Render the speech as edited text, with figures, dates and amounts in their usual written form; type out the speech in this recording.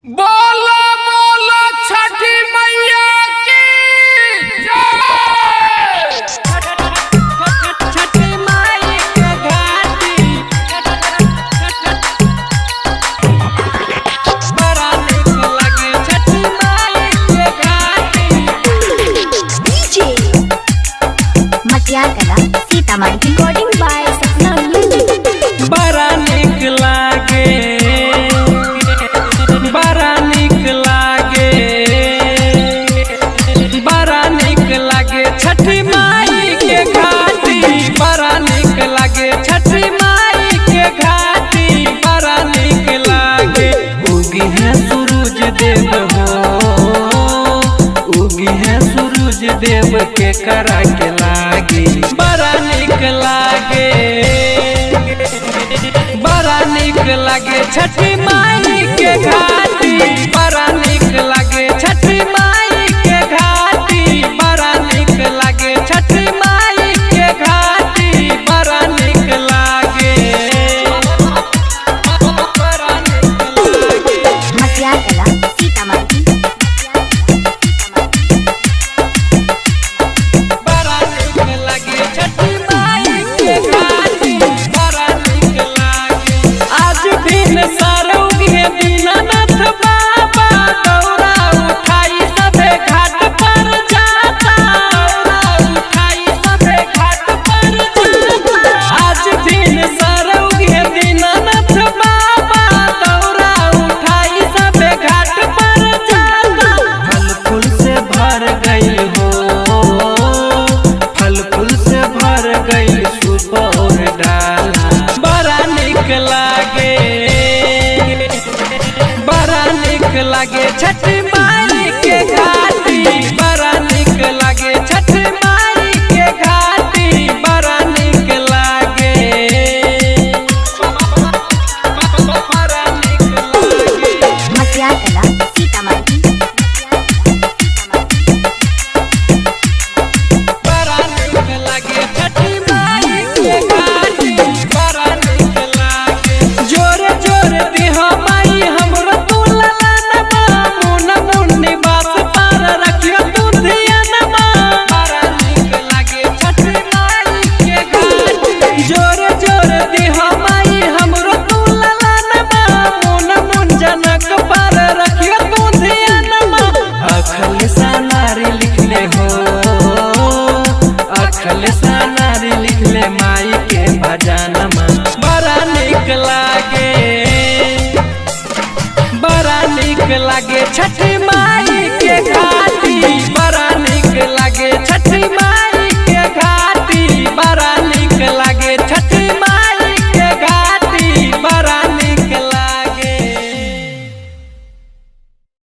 बोलो बोलो छठी मैया की जय। छठी माई के घाटी बड़ा नीक लगे। छठी माई के घाटी DJ Matiyar Kala Sitamarhi recording by Sapna music. बड़ा नीक लागे, बड़ा नीक लागे, बड़ा नीक लागे। छठी माई के घाटी बड़ा नीक लागे। छठी माई के घाटी बड़ा नीक लागे। उगी है सूरज देव हो, उगी है सूरज देव के करा के लागे। बड़ा नीक लागे, बड़ा नीक लागे। छठी माई के घाटी बड़ा नीक लागे। छठी माई के घाटी बड़ा नीक लागे। छठी माई के घाटी बड़ा नीक लागे, बड़ा नीक लागे। मटियार कला सीतामढ़ी। बड़ा नीक लागे। छठी माई के घाटी बड़ा नीक लागे। आज दिन सरौगे दीनानाथ बाबा दौरा उठाई सबे घाट पर जाता। दौरा उठाई सबे घाट पर जाता। आज दिन सरौगे दीनानाथ बाबा दौरा उठाई सबे घाट पर जाता। फल फूल से भर गई हो, फल फूल से भर गई सुपौर डाला। बड़ा नीक लागे, बड़ा नीक लागे। छठी माई के घाटी बड़ा नीक लागे। छठी माई के घाटी बड़ा नीक लागे, बड़ा नीक लागे। मटियार कला सीतामढ़ी। बड़ा नीक लागे। छठी माई के घाटी बड़ा नीक लागे। जोरे जोरे देह माई हमरो तू ललनमा। मुन मुन्नी बास पार रखियो तू धियानमा। बड़ा नीक लागे। छठी माई के घाटी जोरे जोरे देह माई हमरो तू ललनमा। मुन मुन जनक पार रखियो तू धियानमा। अखल नारी लिखले हो, अखल नारी लिखले माई के भजनमा। बड़ा नीक लागे, बड़ा नीक लागे। छठी माई के घाटी